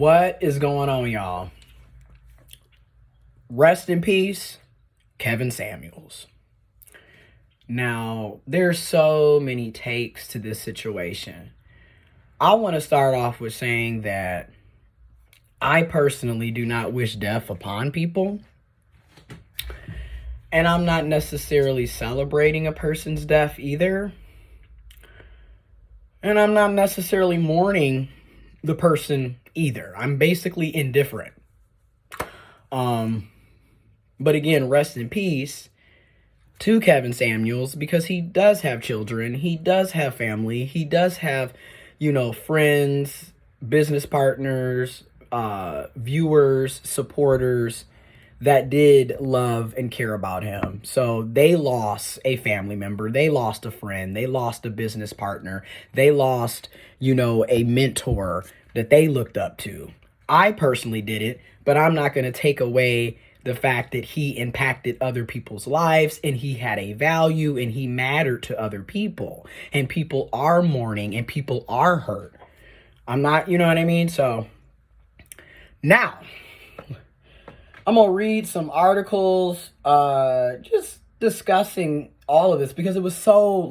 What is going on, y'all? Rest in peace, Kevin Samuels. Now, there's so many takes to this situation. I want to start off with saying that I personally do not wish death upon people. And I'm not necessarily celebrating a person's death either. And I'm not necessarily mourning the person either. I'm basically indifferent. But again, rest in peace to Kevin Samuels, because he does have children. He does have family. He does have, friends, business partners, viewers, supporters that did love and care about him. So they lost a family member. They lost a friend. They lost a business partner. They lost, a mentor that they looked up to. I personally did it, but I'm not going to take away the fact that he impacted other people's lives and he had a value and he mattered to other people. And people are mourning and people are hurt. I'm not, you know what I mean? So now I'm going to read some articles just discussing all of this because it was so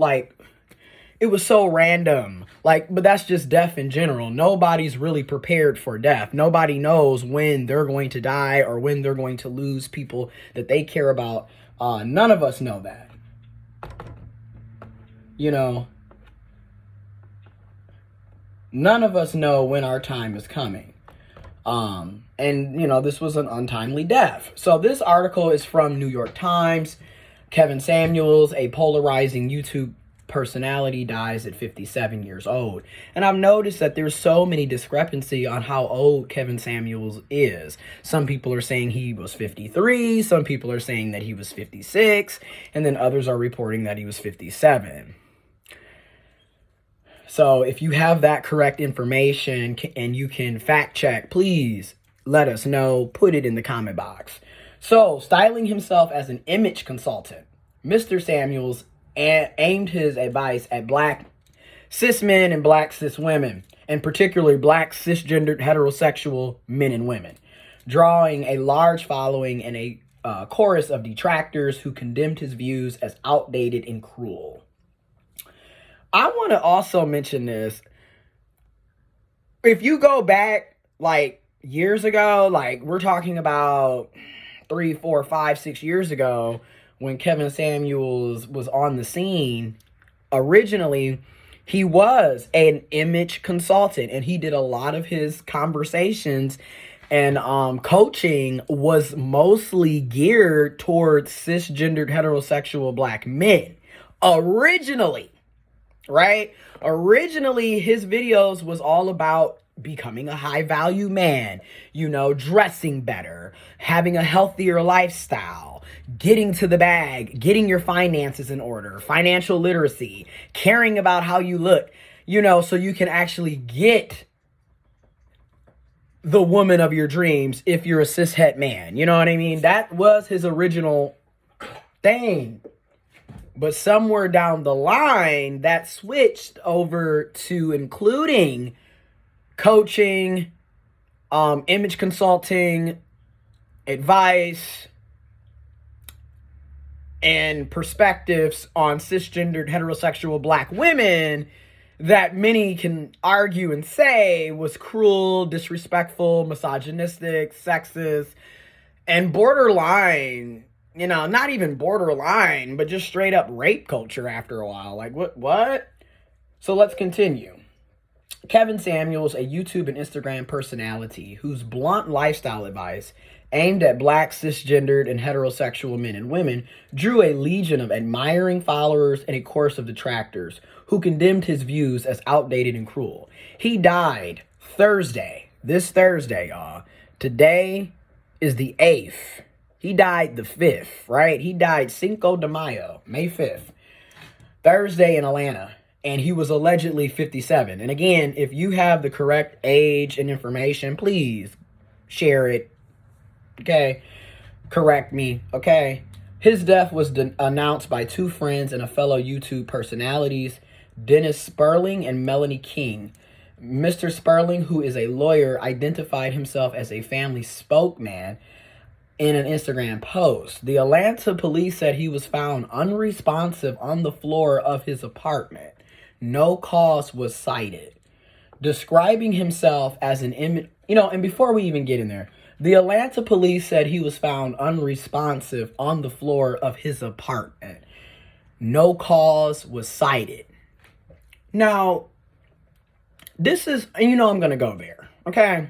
random. But that's just death in general. Nobody's really prepared for death. Nobody knows when they're going to die or when they're going to lose people that they care about. None of us know that. None of us know when our time is coming. This was an untimely death. So this article is from New York Times. Kevin Samuels, a polarizing YouTube personality, dies at 57 years old. And I've noticed that there's so many discrepancy on how old Kevin Samuels is. Some people are saying he was 53, some people are saying that he was 56, and then others are reporting that he was 57. So if you have that correct information and you can fact check, please let us know. Put it in the comment box. So, styling himself as an image consultant, Mr. Samuels aimed his advice at black cis men and black cis women, and particularly black cisgendered heterosexual men and women, drawing a large following and a chorus of detractors who condemned his views as outdated and cruel. I want to also mention this. If you go back years ago, we're talking about 3, 4, 5, 6 years ago, when Kevin Samuels was on the scene, originally, he was an image consultant, and he did a lot of his conversations and coaching was mostly geared towards cisgendered heterosexual black men. Originally, right? Originally, his videos was all about becoming a high value man, dressing better, having a healthier lifestyle, getting to the bag, getting your finances in order, financial literacy, caring about how you look, so you can actually get the woman of your dreams if you're a cishet man. You know what I mean? That was his original thing. But somewhere down the line, that switched over to including coaching, image consulting, advice, and perspectives on cisgendered heterosexual black women that many can argue and say was cruel, disrespectful, misogynistic, sexist, and borderline, not even borderline, but just straight up rape culture after a while. What? So let's continue. Kevin Samuels, a YouTube and Instagram personality whose blunt lifestyle advice aimed at black, cisgendered, and heterosexual men and women, drew a legion of admiring followers and a chorus of detractors who condemned his views as outdated and cruel. He died this Thursday, y'all. Today is the 8th. He died the 5th, right? He died Cinco de Mayo, May 5th. Thursday in Atlanta. And he was allegedly 57. And again, if you have the correct age and information, please share it. Okay? Correct me. Okay? His death was announced by two friends and a fellow YouTube personalities, Dennis Sperling and Melanie King. Mr. Sperling, who is a lawyer, identified himself as a family spokesman in an Instagram post. The Atlanta police said he was found unresponsive on the floor of his apartment. No cause was cited. Describing himself as an image, and before we even get in there, the Atlanta police said he was found unresponsive on the floor of his apartment. No cause was cited. Now, this is, I'm going to go there, okay?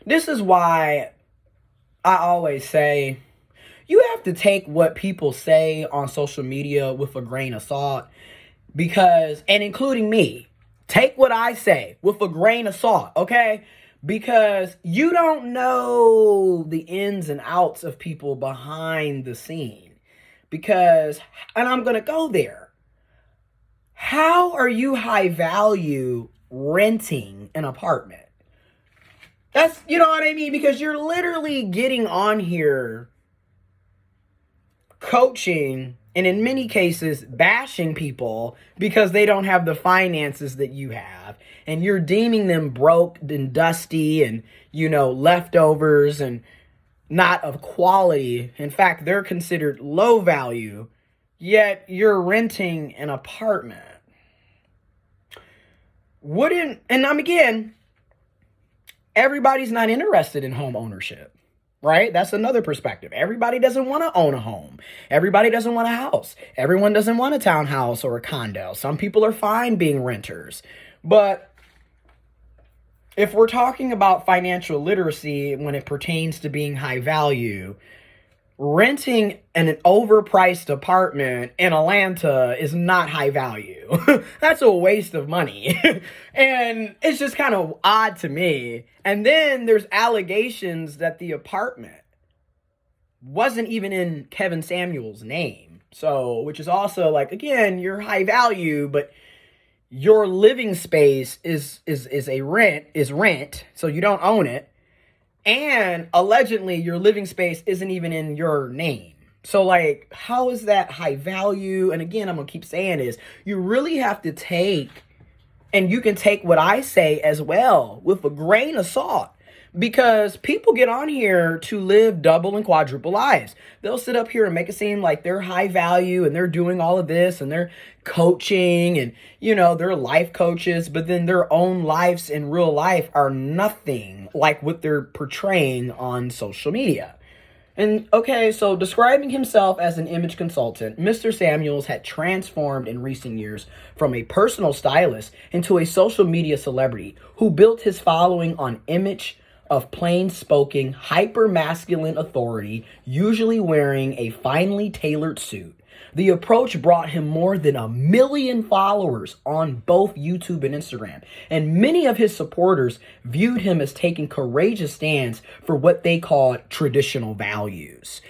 This is why I always say you have to take what people say on social media with a grain of salt because, and including me, take what I say with a grain of salt, okay? Because you don't know the ins and outs of people behind the scene. Because, and I'm going to go there. How are you high value renting an apartment? That's, you know what I mean? Because you're literally getting on here coaching and in many cases bashing people because they don't have the finances that you have. And you're deeming them broke and dusty and, leftovers and not of quality. In fact, they're considered low value, yet you're renting an apartment. Everybody's not interested in home ownership, right? That's another perspective. Everybody doesn't want to own a home. Everybody doesn't want a house. Everyone doesn't want a townhouse or a condo. Some people are fine being renters. But if we're talking about financial literacy when it pertains to being high value, renting an overpriced apartment in Atlanta is not high value. That's a waste of money. And it's just kind of odd to me. And then there's allegations that the apartment wasn't even in Kevin Samuels' name. So, which is also like, again, you're high value, but your living space is rent, so you don't own it. And allegedly, your living space isn't even in your name. So, like, how is that high value? And again, I'm going to keep saying is you really have to take, and you can take what I say as well with a grain of salt. Because people get on here to live double and quadruple lives. They'll sit up here and make it seem like they're high value and they're doing all of this and they're coaching and, they're life coaches. But then their own lives in real life are nothing like what they're portraying on social media. And okay, so describing himself as an image consultant, Mr. Samuels had transformed in recent years from a personal stylist into a social media celebrity who built his following on image of plain-spoken, hyper-masculine authority, usually wearing a finely tailored suit. The approach brought him more than 1 million followers on both YouTube and Instagram, and many of his supporters viewed him as taking courageous stands for what they called traditional values.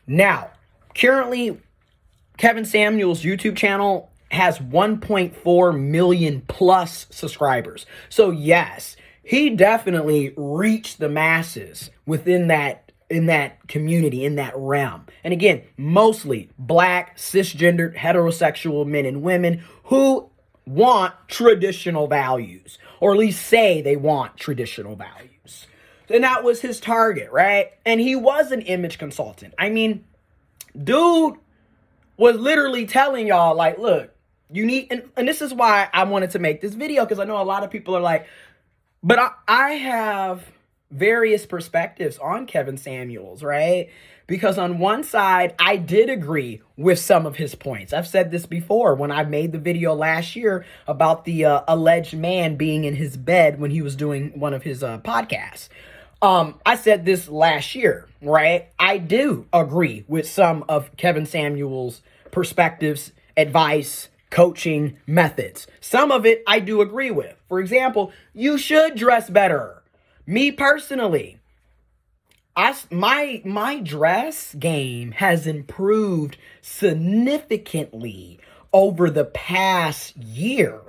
Now, currently, Kevin Samuels' YouTube channel has 1.4 million plus subscribers. So yes, he definitely reached the masses within in that community, in that realm. And again, mostly black, cisgendered, heterosexual men and women who want traditional values, or at least say they want traditional values. And that was his target, right? And he was an image consultant. I mean, dude was literally telling y'all, like, look, you need, and this is why I wanted to make this video, because I know a lot of people are like, but I have various perspectives on Kevin Samuels, right? Because on one side, I did agree with some of his points. I've said this before when I made the video last year about the alleged man being in his bed when he was doing one of his podcasts. I said this last year, right? I do agree with some of Kevin Samuels' perspectives, advice, coaching methods. Some of it I do agree with. For example, you should dress better. Me personally, my dress game has improved significantly over the past year.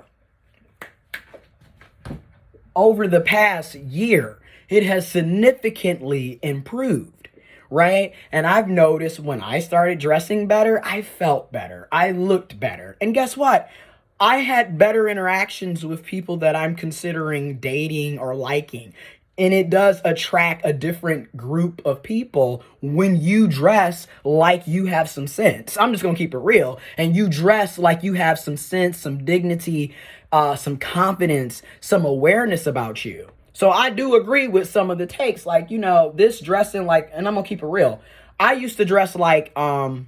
It has significantly improved, right? And I've noticed when I started dressing better, I felt better. I looked better. And guess what? I had better interactions with people that I'm considering dating or liking. And it does attract a different group of people when you dress like you have some sense. I'm just going to keep it real. And you dress like you have some sense, some dignity, some confidence, some awareness about you. So I do agree with some of the takes. Like, this dressing like, and I'm going to keep it real. I used to dress like, and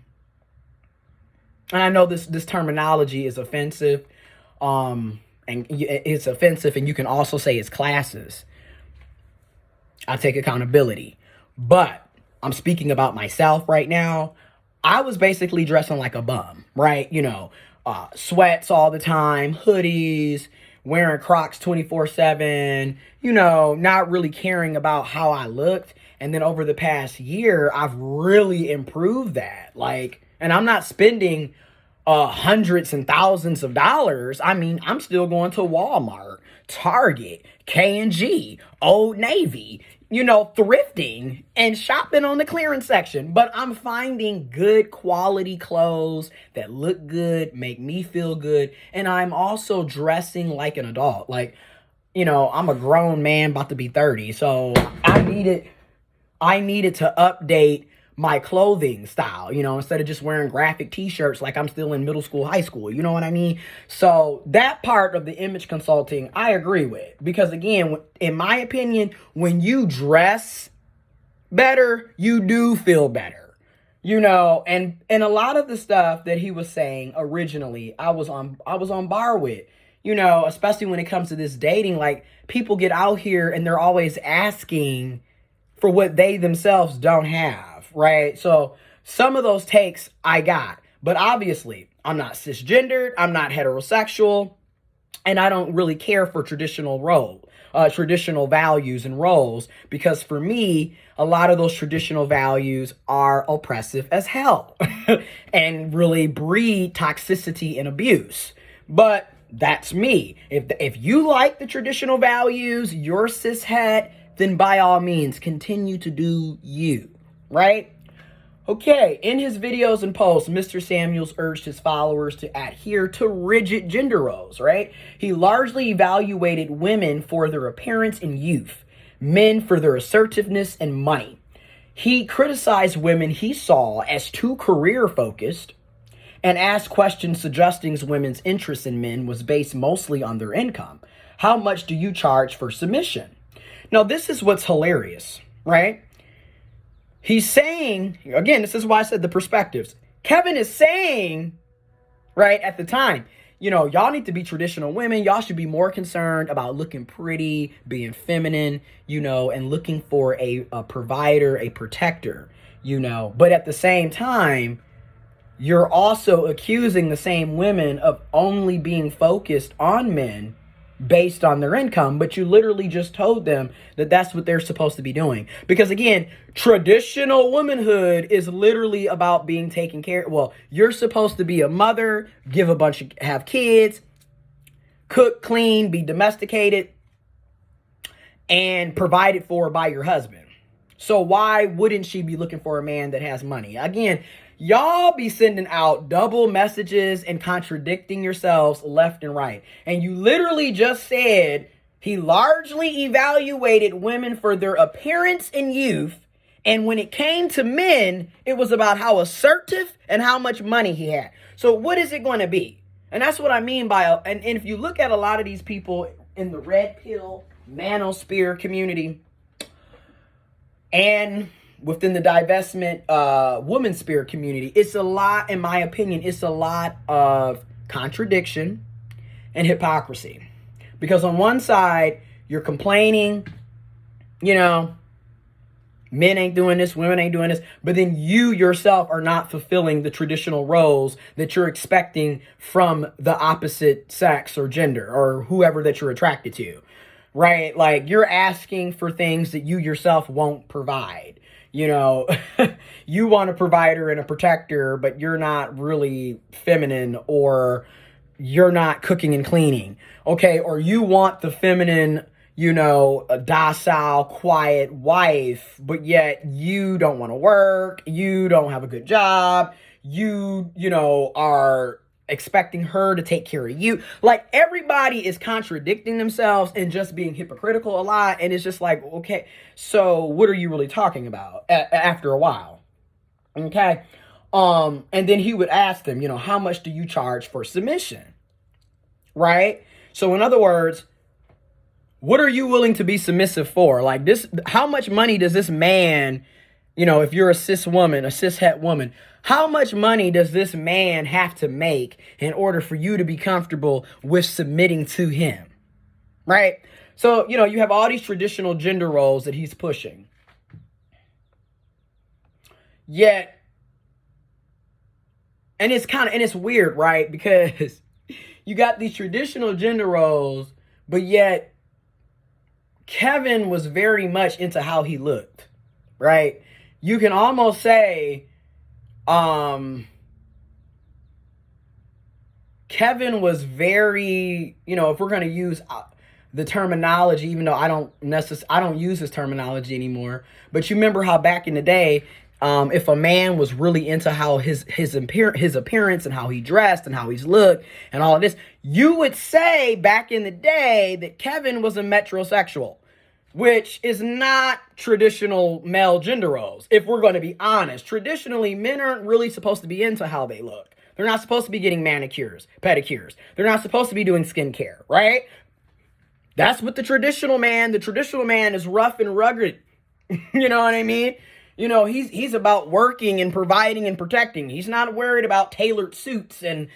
I know this terminology is offensive, and it's offensive, and you can also say it's classes. I take accountability, but I'm speaking about myself right now. I was basically dressing like a bum, right? Sweats all the time, hoodies, wearing Crocs 24/7, not really caring about how I looked. And then over the past year, I've really improved that. And I'm not spending hundreds and thousands of dollars. I mean, I'm still going to Walmart, Target, K&G, Old Navy, thrifting and shopping on the clearance section. But I'm finding good quality clothes that look good, make me feel good. And I'm also dressing like an adult. I'm a grown man about to be 30. So I needed to update my clothing style, instead of just wearing graphic t-shirts like I'm still in middle school, high school, you know what I mean? So that part of the image consulting, I agree with, because again, in my opinion, when you dress better, you do feel better, and a lot of the stuff that he was saying originally, I was on bar with, especially when it comes to this dating. Like, people get out here and they're always asking for what they themselves don't have, right? So some of those takes I got, but obviously I'm not cisgendered, I'm not heterosexual, and I don't really care for traditional values and roles, because for me, a lot of those traditional values are oppressive as hell and really breed toxicity and abuse. But that's me. If you like the traditional values, you're cishet, then by all means, continue to do you, right? Okay, in his videos and posts, Mr. Samuels urged his followers to adhere to rigid gender roles, right? He largely evaluated women for their appearance and youth, men for their assertiveness and money. He criticized women he saw as too career-focused and asked questions suggesting women's interest in men was based mostly on their income. How much do you charge for submission? Now, this is what's hilarious, right? He's saying, again, this is why I said the perspectives. Kevin is saying, right, at the time, y'all need to be traditional women. Y'all should be more concerned about looking pretty, being feminine, and looking for a provider, a protector, But at the same time, you're also accusing the same women of only being focused on men based on their income, but you literally just told them that that's what they're supposed to be doing. Because again, traditional womanhood is literally about being taken care of. Well, you're supposed to be a mother, have kids, cook, clean, be domesticated, and provided for by your husband. So why wouldn't she be looking for a man that has money? Again, y'all be sending out double messages and contradicting yourselves left and right. And you literally just said he largely evaluated women for their appearance and youth. And when it came to men, it was about how assertive and how much money he had. So what is it going to be? And that's what I mean by, and if you look at a lot of these people in the red pill manosphere community and within the divestment woman spirit community, it's a lot, in my opinion, it's a lot of contradiction and hypocrisy. Because on one side, you're complaining, men ain't doing this, women ain't doing this, but then you yourself are not fulfilling the traditional roles that you're expecting from the opposite sex or gender or whoever that you're attracted to, right? Like, you're asking for things that you yourself won't provide. You want a provider and a protector, but you're not really feminine, or you're not cooking and cleaning. Okay. Or you want the feminine, a docile, quiet wife, but yet you don't want to work. You don't have a good job. You are expecting her to take care of you. Like, everybody is contradicting themselves and just being hypocritical a lot. And it's just like, okay, so what are you really talking about after a while? Okay. And then he would ask them, how much do you charge for submission? Right? So in other words, what are you willing to be submissive for? Like, this, how much money does this man, if you're a cis woman, a cishet woman, how much money does this man have to make in order for you to be comfortable with submitting to him? Right? So, you have all these traditional gender roles that he's pushing. Yet, and it's weird, right? Because you got these traditional gender roles, but yet Kevin was very much into how he looked, right? You can almost say, Kevin was very, if we're going to use the terminology, even though I don't use this terminology anymore, but you remember how back in the day, if a man was really into how his appearance and how he dressed and how he's looked and all of this, you would say back in the day that Kevin was a metrosexual, which is not traditional male gender roles. If we're going to be honest, traditionally, men aren't really supposed to be into how they look. They're not supposed to be getting manicures, pedicures. They're not supposed to be doing skincare, right? That's what the traditional man is rough and rugged. You know what I mean? He's about working and providing and protecting. He's not worried about tailored suits and,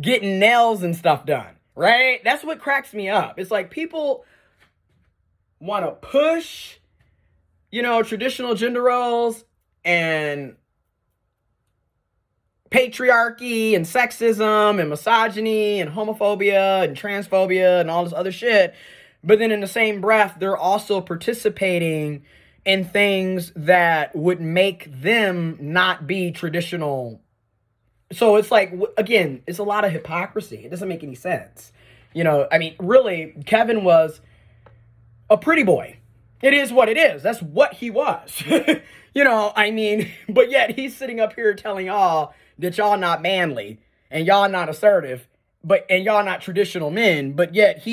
getting nails and stuff done, right? That's what cracks me up. It's like people want to push, traditional gender roles and patriarchy and sexism and misogyny and homophobia and transphobia and all this other shit. But then in the same breath, they're also participating in things that would make them not be traditional. So it's like, again, it's a lot of hypocrisy. It doesn't make any sense. Really, Kevin was a pretty boy. It is what it is. That's what he was. But yet he's sitting up here telling y'all that y'all not manly and y'all not assertive, and y'all not traditional men, but yet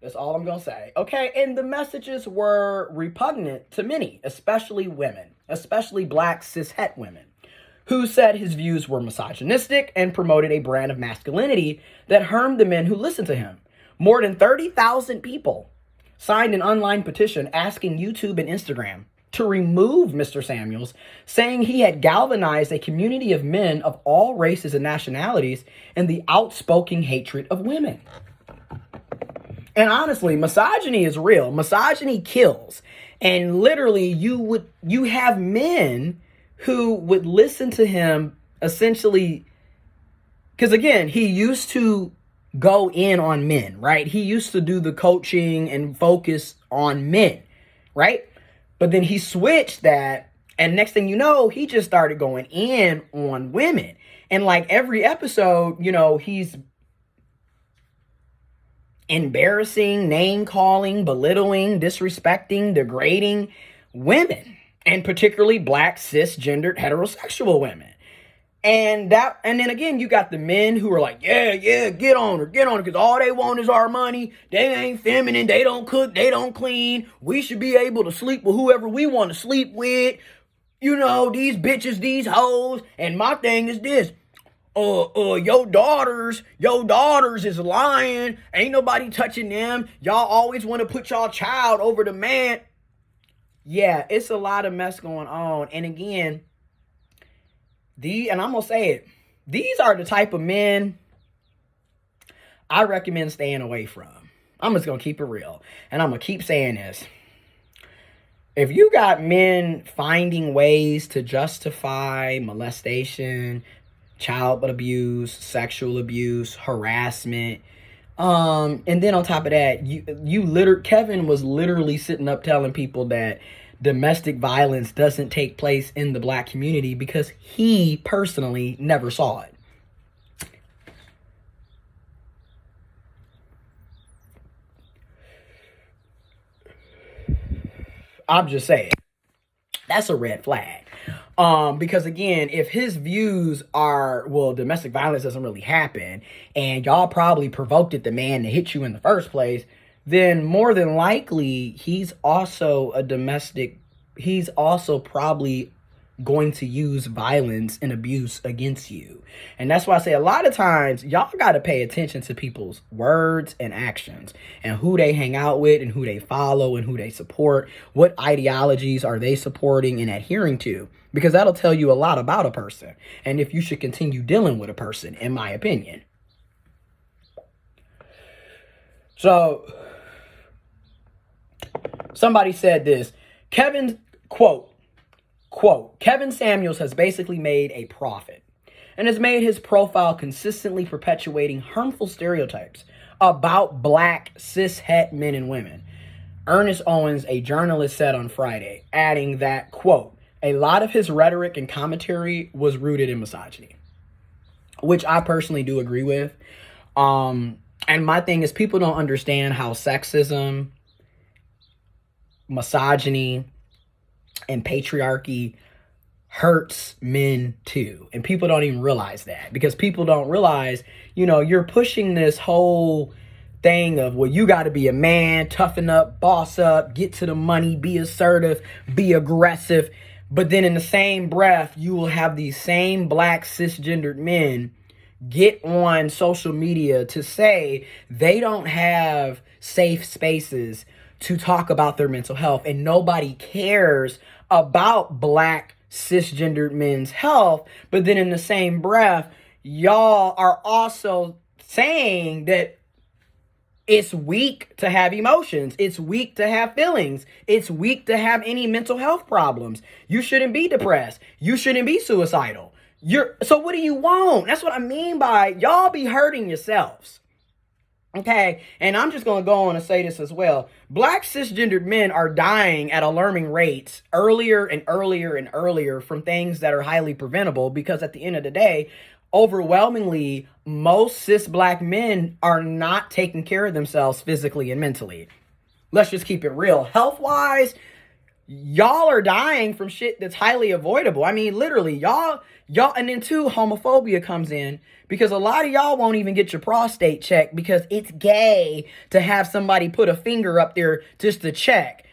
that's all I'm going to say. Okay. And the messages were repugnant to many, especially women, especially black cishet women, who said his views were misogynistic and promoted a brand of masculinity that harmed the men who listened to him. More than 30,000 people signed an online petition asking YouTube and Instagram to remove Mr. Samuels, saying he had galvanized a community of men of all races and nationalities in the outspoken hatred of women. And honestly, misogyny is real. Misogyny kills. And literally, you have men who would listen to him essentially, because again, he used to go in on men, right? He used to do the coaching and focus on men, right? But then he switched that, and next thing you know, he just started going in on women. And like every episode, he's embarrassing, name calling, belittling, disrespecting, degrading women, and particularly black cisgendered heterosexual women. And then again, you got the men who are like, yeah, get on her, because all they want is our money. They ain't feminine, they don't cook, they don't clean. We should be able to sleep with whoever we want to sleep with. These bitches, these hoes. And my thing is this. Your daughters is lying. Ain't nobody touching them. Y'all always want to put y'all child over the man. Yeah, it's a lot of mess going on. And again, and I'm going to say it, these are the type of men I recommend staying away from. I'm just going to keep it real. And I'm going to keep saying this. If you got men finding ways to justify molestation, child abuse, sexual abuse, harassment, and then on top of that, Kevin was literally sitting up telling people that domestic violence doesn't take place in the black community because he personally never saw it. I'm just saying, that's a red flag. Because again, if his views are, well, domestic violence doesn't really happen, and y'all probably provoked the man to hit you in the first place, then more than likely he's also probably going to use violence and abuse against you. And that's why I say a lot of times y'all got to pay attention to people's words and actions and who they hang out with and who they follow and who they support. What ideologies are they supporting and adhering to? Because that'll tell you a lot about a person and if you should continue dealing with a person, in my opinion. So somebody said this, Kevin, quote, Kevin Samuels has basically made a profit and has made his profile consistently perpetuating harmful stereotypes about black cis-het men and women. Ernest Owens, a journalist, said on Friday, adding that, quote, a lot of his rhetoric and commentary was rooted in misogyny, which I personally do agree with. And my thing is, people don't understand how sexism, misogyny, and patriarchy hurts men too. And people don't even realize that, because people don't realize, you're pushing this whole thing of, well, you got to be a man, toughen up, boss up, get to the money, be assertive, be aggressive. But then in the same breath, you will have these same black cisgendered men get on social media to say they don't have safe spaces to talk about their mental health, and nobody cares about black cisgendered men's health. But then in the same breath, y'all are also saying that it's weak to have emotions. It's weak to have feelings. It's weak to have any mental health problems. You shouldn't be depressed. You shouldn't be suicidal. So what do you want? That's what I mean by y'all be hurting yourselves. Okay, and I'm just going to go on and say this as well. Black cisgendered men are dying at alarming rates earlier and earlier and earlier from things that are highly preventable, because at the end of the day, overwhelmingly, most cis black men are not taking care of themselves physically and mentally. Let's just keep it real. Health-wise, y'all are dying from shit that's highly avoidable. I mean, literally, y'all, and then too, homophobia comes in, because a lot of y'all won't even get your prostate checked because it's gay to have somebody put a finger up there just to check.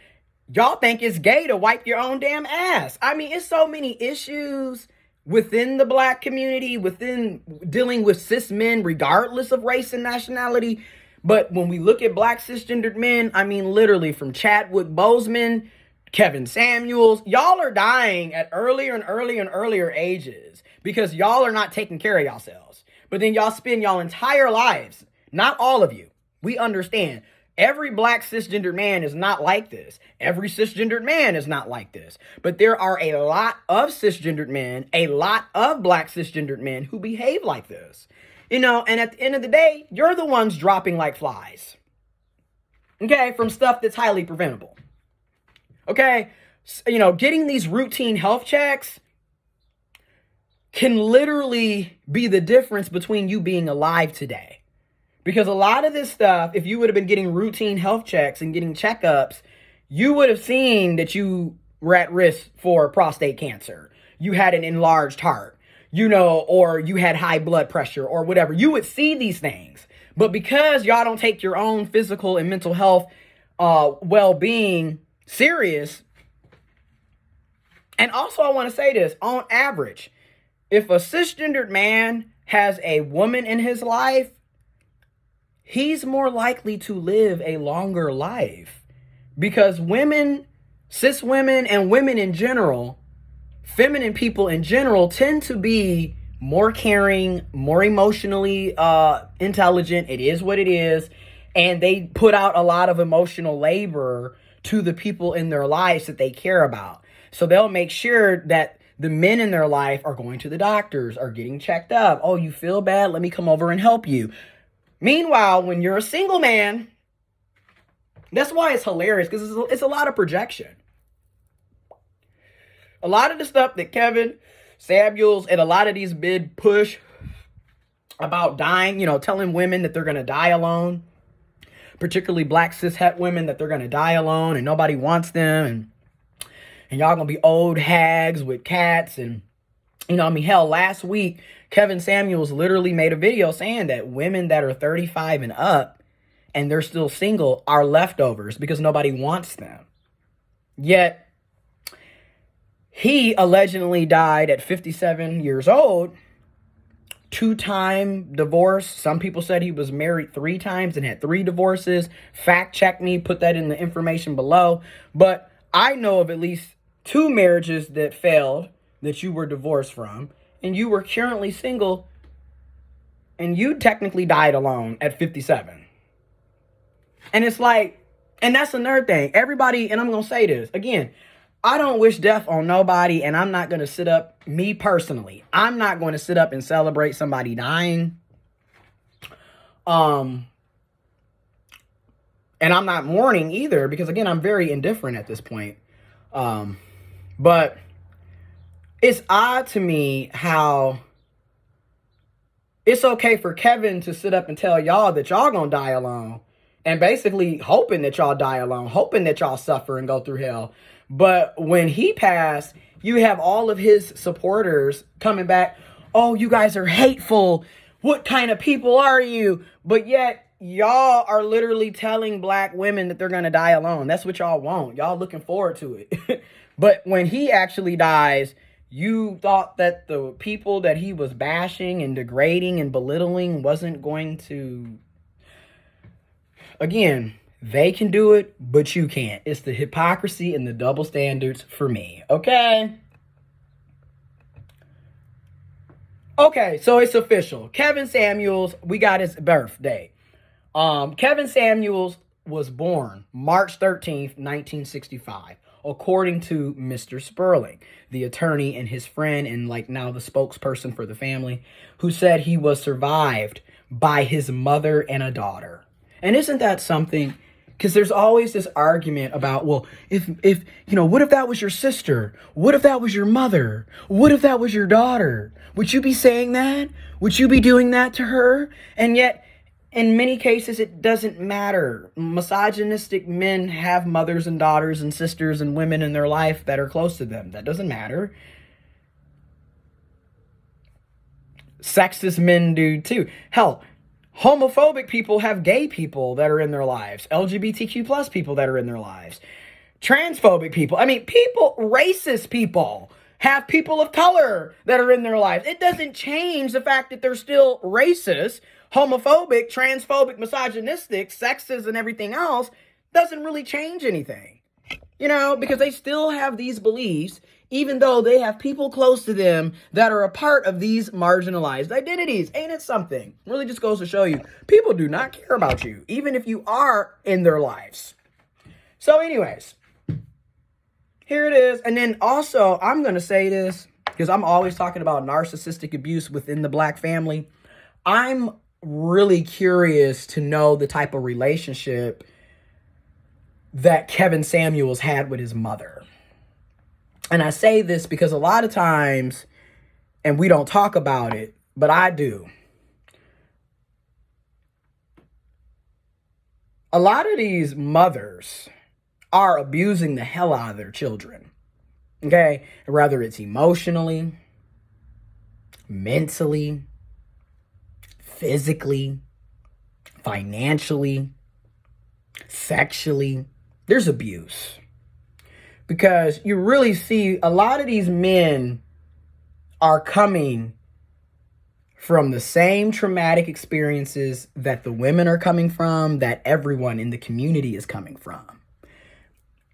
Y'all think it's gay to wipe your own damn ass. I mean, it's so many issues within the black community, within dealing with cis men, regardless of race and nationality. But when we look at black cisgendered men, I mean, literally from Chadwick Boseman, Kevin Samuels, y'all are dying at earlier and earlier and earlier ages because y'all are not taking care of yourselves. But then y'all spend y'all entire lives, not all of you, we understand. Every black cisgendered man is not like this. Every cisgendered man is not like this. But there are a lot of cisgendered men, a lot of black cisgendered men who behave like this. And at the end of the day, you're the ones dropping like flies. Okay, from stuff that's highly preventable. Okay, getting these routine health checks can literally be the difference between you being alive today. Because a lot of this stuff, if you would have been getting routine health checks and getting checkups, you would have seen that you were at risk for prostate cancer. You had an enlarged heart, or you had high blood pressure or whatever. You would see these things. But because y'all don't take your own physical and mental health well-being serious. And also, I want to say this, on average, if a cisgendered man has a woman in his life, he's more likely to live a longer life, because women, cis women and women in general, feminine people in general, tend to be more caring, more emotionally intelligent. It is what it is. And they put out a lot of emotional labor to the people in their lives that they care about. So they'll make sure that the men in their life are going to the doctors, are getting checked up. Oh, you feel bad? Let me come over and help you. Meanwhile, when you're a single man, that's why it's hilarious, because it's a lot of projection. A lot of the stuff that Kevin Samuels and a lot of these big push about dying, telling women that they're going to die alone, particularly black cis-het women, that they're going to die alone and nobody wants them. And and y'all gonna be old hags with cats. And hell, last week Kevin Samuels literally made a video saying that women that are 35 and up and they're still single are leftovers because nobody wants them. Yet he allegedly died at 57 years old, 2-time divorce. Some people said he was married 3 times and had 3 divorces. Fact check me, put that in the information below. But I know of at least 2 marriages that failed that you were divorced from, and you were currently single, and you technically died alone at 57. And it's like, and that's another thing. Everybody, and I'm going to say this again, I don't wish death on nobody, and I'm not going to sit up, me personally, I'm not going to sit up and celebrate somebody dying. And I'm not mourning either, because again, I'm very indifferent at this point. But it's odd to me how it's okay for Kevin to sit up and tell y'all that y'all gonna die alone, and basically hoping that y'all die alone, hoping that y'all suffer and go through hell. But when he passed, you have all of his supporters coming back. Oh, you guys are hateful. What kind of people are you? But yet y'all are literally telling black women that they're going to die alone. That's what y'all want. Y'all looking forward to it. But when he actually dies, you thought that the people that he was bashing and degrading and belittling wasn't going to... Again, they can do it, but you can't. It's the hypocrisy and the double standards for me. Okay? Okay, so it's official. Kevin Samuels, we got his birthday. Kevin Samuels was born March 13th, 1965, according to Mr. Sperling, the attorney and his friend and now the spokesperson for the family, who said he was survived by his mother and a daughter. And isn't that something? Because there's always this argument about, well, if what if that was your sister? What if that was your mother? What if that was your daughter? Would you be saying that? Would you be doing that to her? And yet, in many cases, it doesn't matter. Misogynistic men have mothers and daughters and sisters and women in their life that are close to them. That doesn't matter. Sexist men do too. Hell, homophobic people have gay people that are in their lives. LGBTQ plus people that are in their lives. Transphobic people. Racist people have people of color that are in their lives. It doesn't change the fact that they're still racist, homophobic, transphobic, misogynistic, sexist, and everything else. Doesn't really change anything. Because they still have these beliefs, even though they have people close to them that are a part of these marginalized identities. Ain't it something? Really just goes to show you, people do not care about you, even if you are in their lives. So anyways, here it is. And then also, I'm going to say this, because I'm always talking about narcissistic abuse within the black family. I'm really curious to know the type of relationship that Kevin Samuels had with his mother. And I say this because a lot of times, and we don't talk about it, but I do. A lot of these mothers are abusing the hell out of their children. Okay? Whether it's emotionally, mentally, physically, financially, sexually. There's abuse. Because you really see a lot of these men are coming from the same traumatic experiences that the women are coming from, that everyone in the community is coming from.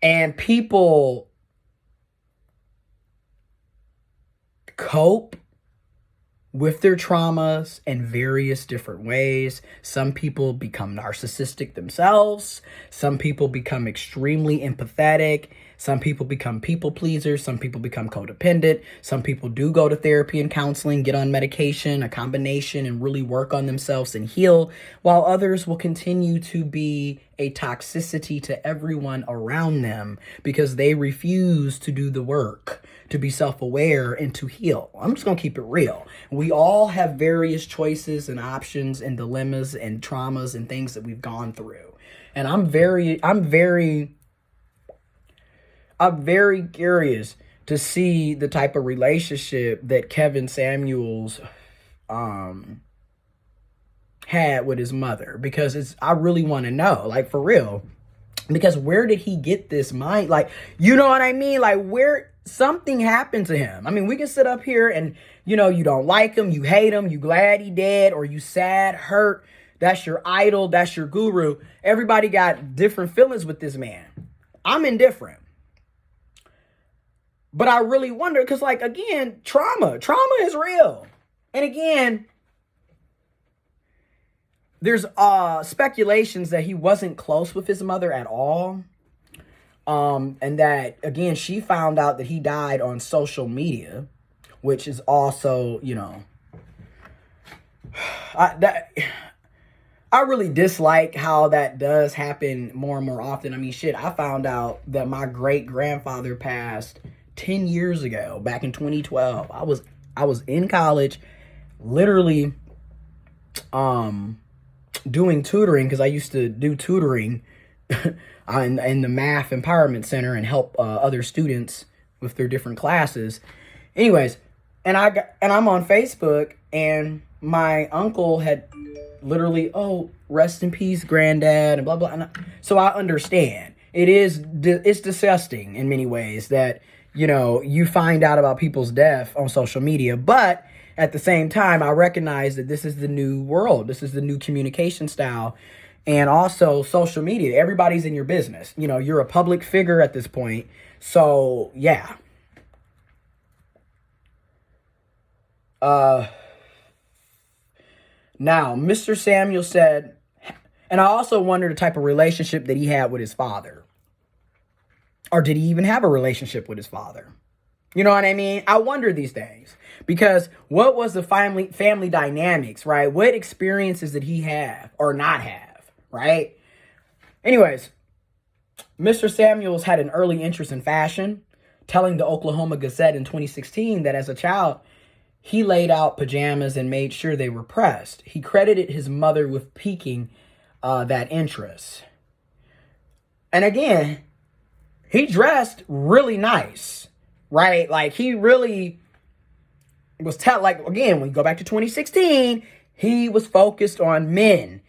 And people cope with their traumas in various different ways. Some people become narcissistic themselves. Some people become extremely empathetic. Some people become people pleasers. Some people become codependent. Some people do go to therapy and counseling, get on medication, a combination, and really work on themselves and heal, while others will continue to be a toxicity to everyone around them because they refuse to do the work, to be self-aware and to heal. I'm just going to keep it real. We all have various choices and options and dilemmas and traumas and things that we've gone through. And I'm very I'm very curious to see the type of relationship that Kevin Samuels had with his mother, because I really want to know, like, for real. Because where did he get this mind? Like, you know what I mean? Like, where something happened to him. I mean, we can sit up here and, you don't like him, you hate him, you glad he dead, or you sad, hurt. That's your idol, that's your guru. Everybody got different feelings with this man. I'm indifferent. But I really wonder, because, like, again, trauma is real. And again, there's speculations that he wasn't close with his mother at all. And that, again, she found out that he died on social media, which is also, I really dislike how that does happen more and more often. I mean, shit, I found out that my great grandfather passed 10 years ago, back in 2012. I was in college, literally doing tutoring, because I used to do tutoring in the Math Empowerment Center and help other students with their different classes. Anyways, and I'm on Facebook, and my uncle had literally, oh, rest in peace, granddad, and blah blah. And so I understand it's disgusting in many ways that you find out about people's death on social media, but at the same time, I recognize that this is the new world. This is the new communication style. And also social media. Everybody's in your business. You're a public figure at this point. So, yeah. Now, Mr. Samuel said, and I also wonder the type of relationship that he had with his father. Or did he even have a relationship with his father? You know what I mean? I wonder these things. Because what was the family dynamics, right? What experiences did he have or not have, right? Anyways, Mr. Samuels had an early interest in fashion, telling the Oklahoma Gazette in 2016 that as a child, he laid out pajamas and made sure they were pressed. He credited his mother with piquing that interest. And again, he dressed really nice, right? Like, he really was again, when you go back to 2016, he was focused on men.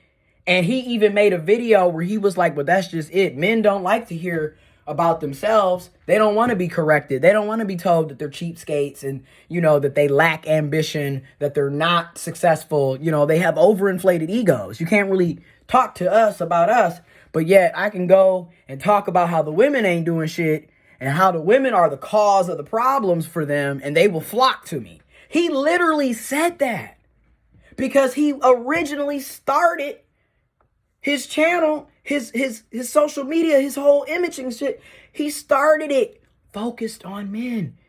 And he even made a video where he was like, but that's just it. Men don't like to hear about themselves. They don't want to be corrected. They don't want to be told that they're cheapskates and, that they lack ambition, that they're not successful. They have overinflated egos. You can't really talk to us about us, but yet I can go and talk about how the women ain't doing shit and how the women are the cause of the problems for them, and they will flock to me. He literally said that because he originally started his channel, his social media, his whole imaging shit. He started it focused on men,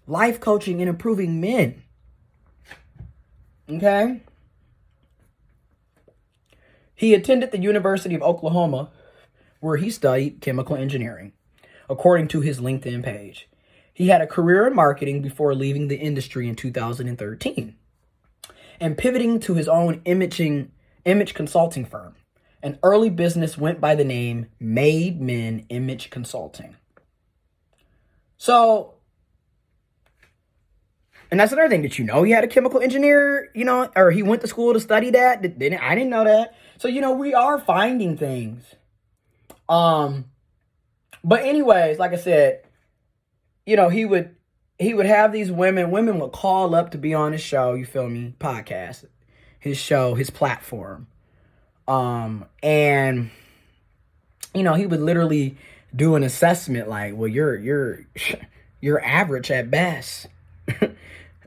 life coaching and improving men. Okay. He attended the University of Oklahoma, where he studied chemical engineering, according to his LinkedIn page. He had a career in marketing before leaving the industry in 2013 and pivoting to his own image consulting firm. An early business went by the name Made Men Image Consulting. So, and that's another thing. Did you know he had a chemical engineer, or he went to school to study that? I didn't know that. So, we are finding things. But anyways, like I said, he would have these women would call up to be on his show, you feel me, podcast, his show, his platform. And he would literally do an assessment like, well, you're average at best.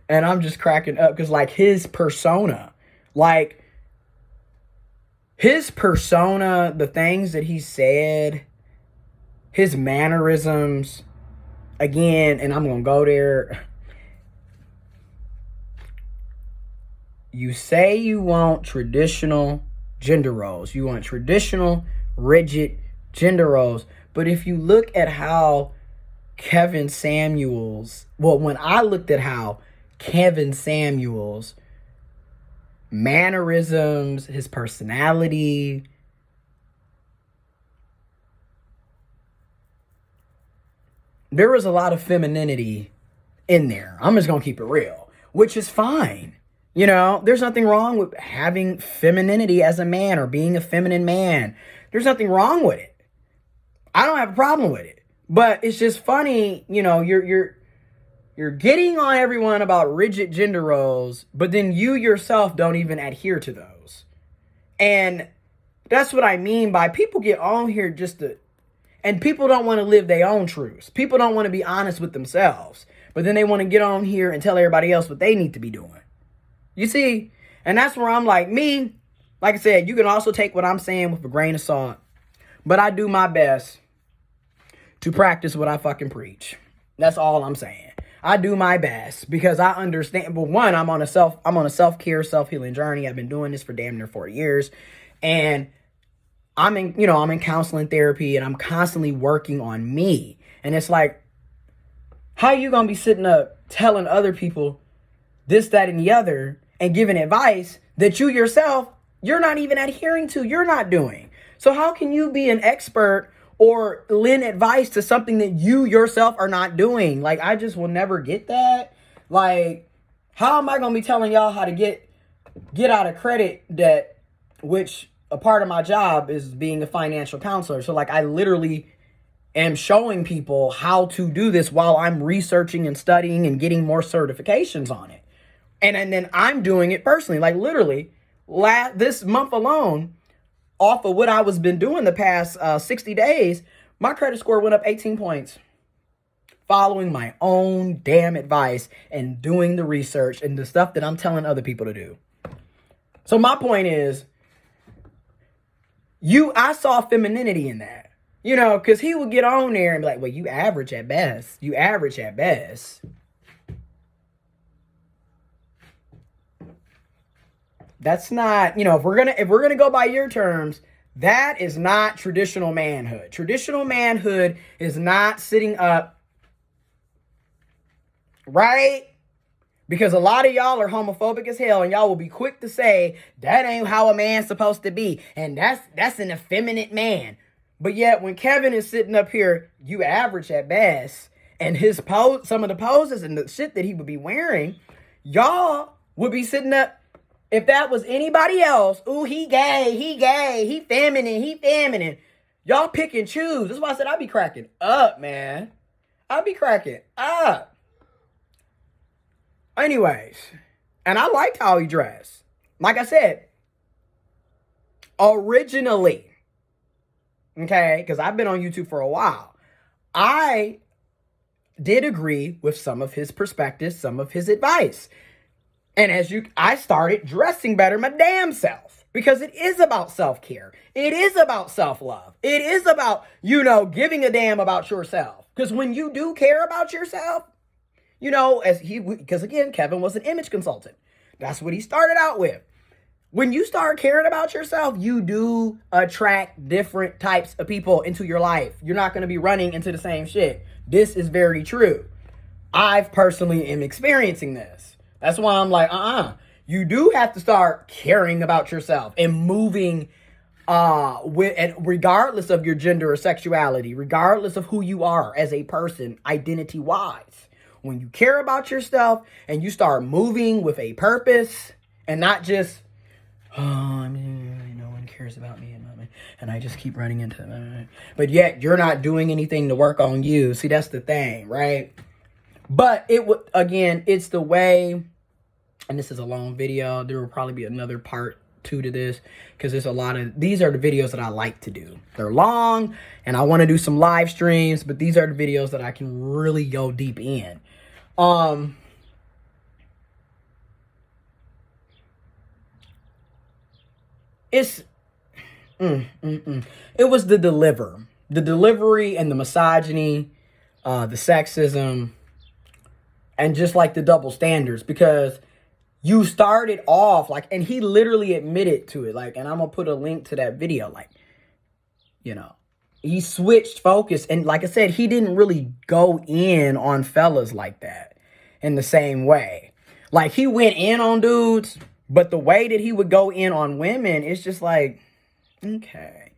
And I'm just cracking up because, like, his persona, the things that he said, his mannerisms, again, and I'm going to go there. You say you want traditional gender roles. You want traditional, rigid gender roles. But if you look at how when I looked at how Kevin Samuels' mannerisms, his personality, there was a lot of femininity in there. I'm just going to keep it real, which is fine. You know, there's nothing wrong with having femininity as a man or being a feminine man. There's nothing wrong with it. I don't have a problem with it. But it's just funny, you know, you're getting on everyone about rigid gender roles, but then you yourself don't even adhere to those. And that's what I mean by people get on here and people don't want to live their own truths. People don't want to be honest with themselves. But then they want to get on here and tell everybody else what they need to be doing. You see? And that's where I'm like, like I said, you can also take what I'm saying with a grain of salt. But I do my best to practice what I fucking preach. That's all I'm saying. I do my best because I understand. But one, I'm on a self-care, self-healing journey. I've been doing this for damn near 40 years. And I'm in counseling therapy and I'm constantly working on me. And it's like, how you going to be sitting up telling other people this, that, and the other and giving advice that you yourself, you're not even adhering to, you're not doing. So how can you be an expert or lend advice to something that you yourself are not doing? Like, I just will never get that. Like, how am I going to be telling y'all how to get out of credit debt, which a part of my job is being a financial counselor. So like, I literally am showing people how to do this while I'm researching and studying and getting more certifications on it. And then I'm doing it personally, like literally this month alone, off of what I was been doing the past 60 days, my credit score went up 18 points. Following my own damn advice and doing the research and the stuff that I'm telling other people to do. So my point is, I saw femininity in that. You know, because he would get on there and be like, well, you average at best. You average at best. That's not, you know, if we're gonna go by your terms, that is not traditional manhood. Traditional manhood is not sitting up, right? Because a lot of y'all are homophobic as hell, and y'all will be quick to say that ain't how a man's supposed to be, and that's an effeminate man. But yet, when Kevin is sitting up here, you average at best, and his some of the poses and the shit that he would be wearing, y'all would be sitting up. If that was anybody else, ooh, he gay, he feminine. Y'all pick and choose. That's why I said I'd be cracking up, man. I'd be cracking up. Anyways, and I liked how he dressed. Like I said, originally, okay, because I've been on YouTube for a while, I did agree with some of his perspectives, some of his advice. And I started dressing better my damn self because it is about self-care. It is about self-love. It is about, giving a damn about yourself. Because when you do care about yourself, because again, Kevin was an image consultant. That's what he started out with. When you start caring about yourself, you do attract different types of people into your life. You're not going to be running into the same shit. This is very true. I've personally am experiencing this. That's why I'm like, you do have to start caring about yourself and moving regardless of your gender or sexuality, regardless of who you are as a person, identity-wise. When you care about yourself and you start moving with a purpose and not just, no one cares about me and I just keep running into them. But yet you're not doing anything to work on you. See, that's the thing, right? But it's the way, and this is a long video. There will probably be another part 2 to this because these are the videos that I like to do. They're long and I want to do some live streams, but these are the videos that I can really go deep in. It was the delivery and the misogyny, the sexism, and just like the double standards, because you started off and he literally admitted to it, and I'm gonna put a link to that video, he switched focus, and like I said, he didn't really go in on fellas like that in the same way. He went in on dudes, but the way that he would go in on women is just like, okay.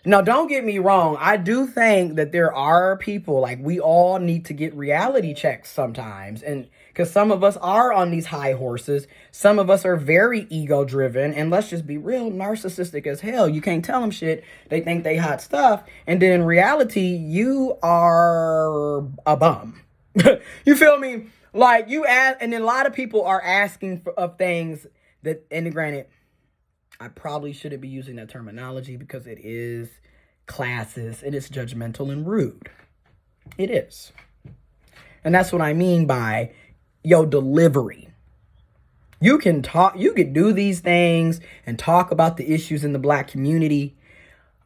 Now, don't get me wrong. I do think that there are people, like, we all need to get reality checks sometimes. And because some of us are on these high horses, some of us are very ego driven, and let's just be real, narcissistic as hell. You can't tell them shit. They think they hot stuff. And then in reality, you are a bum. You feel me? Like, you ask, and then a lot of people are asking of things that, and granted, I probably shouldn't be using that terminology because it is classist and it's judgmental and rude. It is. And that's what I mean by your delivery. You can talk, you could do these things and talk about the issues in the black community.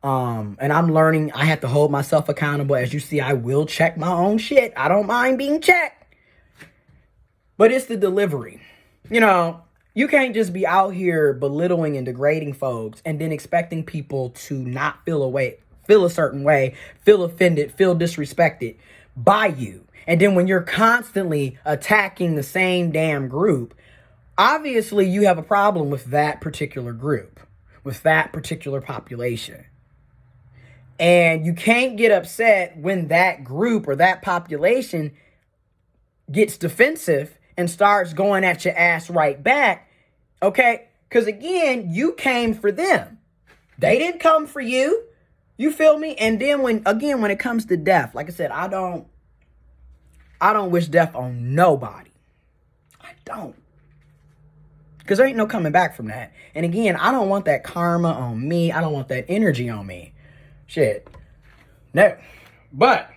And I'm learning, I have to hold myself accountable. As you see, I will check my own shit. I don't mind being checked. But it's the delivery. You know, you can't just be out here belittling and degrading folks and then expecting people to not feel a certain way, feel offended, feel disrespected by you. And then when you're constantly attacking the same damn group, obviously you have a problem with that particular group, with that particular population. And you can't get upset when that group or that population gets defensive and starts going at your ass right back. Okay? Because again, you came for them. They didn't come for you. You feel me? And then when it comes to death, like I said, I don't wish death on nobody. I don't. Because there ain't no coming back from that. And again, I don't want that karma on me. I don't want that energy on me. Shit. No. But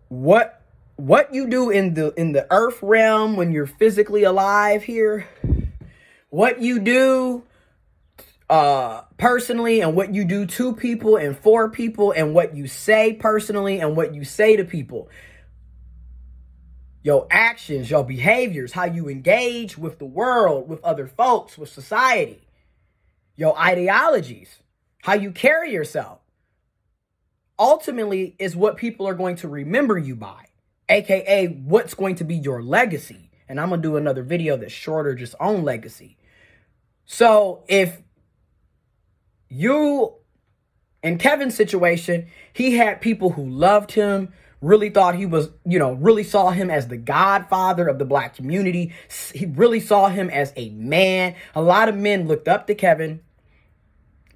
what you do in the earth realm when you're physically alive here, what you do personally and what you do to people and for people, and what you say personally and what you say to people, your actions, your behaviors, how you engage with the world, with other folks, with society, your ideologies, how you carry yourself, ultimately is what people are going to remember you by, aka what's going to be your legacy. And I'm going to do another video that's shorter just on legacy. So if you, in Kevin's situation, he had people who loved him, really thought he was, really saw him as the godfather of the black community. He really saw him as a man. A lot of men looked up to Kevin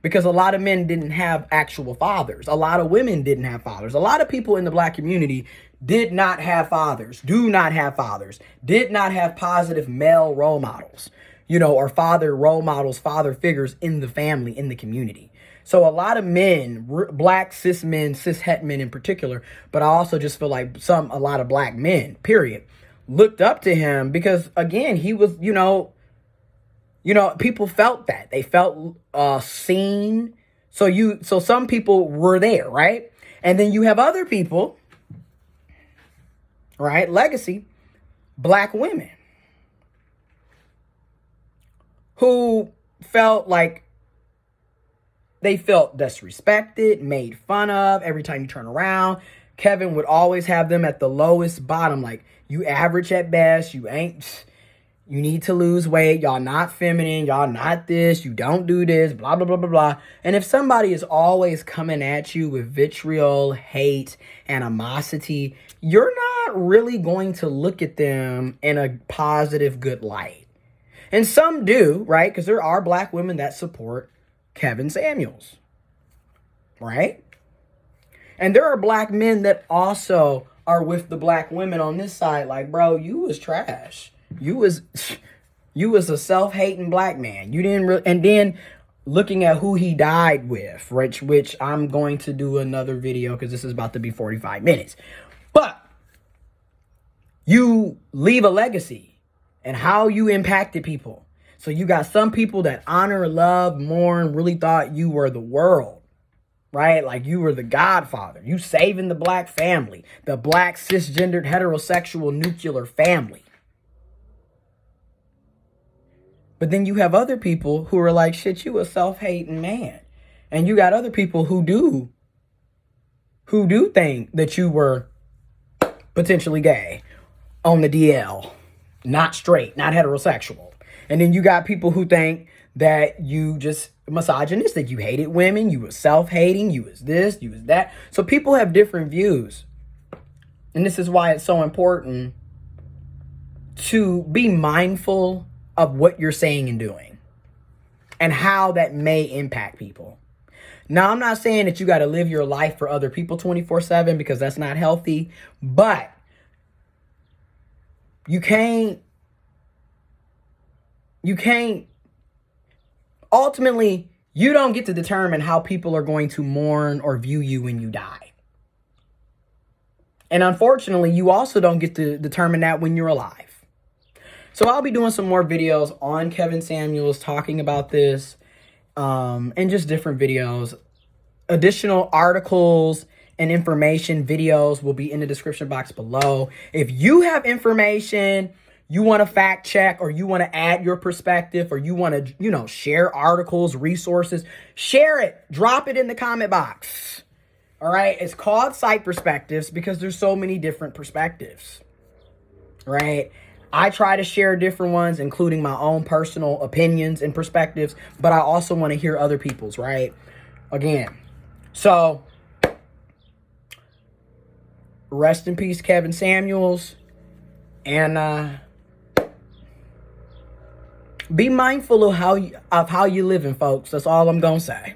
because a lot of men didn't have actual fathers. A lot of women didn't have fathers. A lot of people in the black community did not have fathers, do not have fathers, did not have positive male role models, or father role models, father figures in the family, in the community. So a lot of men, black cis men, cis het men in particular, but I also just feel like a lot of black men, period, looked up to him because, again, he was, people felt that. They felt seen. So some people were there, right? And then you have other people, right? Legacy, black women who felt like they felt disrespected, made fun of every time you turn around. Kevin would always have them at the lowest bottom. Like, you average at best. You need to lose weight. Y'all not feminine. Y'all not this. You don't do this. Blah, blah, blah, blah, blah. And if somebody is always coming at you with vitriol, hate, animosity, you're not really going to look at them in a positive, good light. And some do, right? Because there are black women that support Kevin Samuels, right? And there are black men that also are with the black women on this side. Like, bro, you was trash. You was a self-hating black man. You didn't really, and then looking at who he died with, which I'm going to do another video because this is about to be 45 minutes. But you leave a legacy and how you impacted people. So you got some people that honor, love, mourn, really thought you were the world, right? Like you were the godfather. You saving the black family, the black cisgendered heterosexual nuclear family. But then you have other people who are like, shit, you a self-hating man. And you got other people who do think that you were potentially gay on the DL, not straight, not heterosexual. And then you got people who think that you just misogynistic. You hated women. You was self-hating. You was this. You was that. So people have different views. And this is why it's so important to be mindful of what you're saying and doing and how that may impact people. Now, I'm not saying that you got to live your life for other people 24/7 because that's not healthy, but you can't ultimately, you don't get to determine how people are going to mourn or view you when you die. And unfortunately, you also don't get to determine that when you're alive. So I'll be doing some more videos on Kevin Samuels talking about this, and just different videos. Additional articles and information videos will be in the description box below. If you have information you want to fact check, or you want to add your perspective, or you want to, share articles, resources, share it. Drop it in the comment box. All right. It's called Site Perspectives because there's so many different perspectives. Right. I try to share different ones, including my own personal opinions and perspectives, but I also want to hear other people's, right? Again. So, rest in peace, Kevin Samuels. And be mindful of how you living, folks. That's all I'm going to say.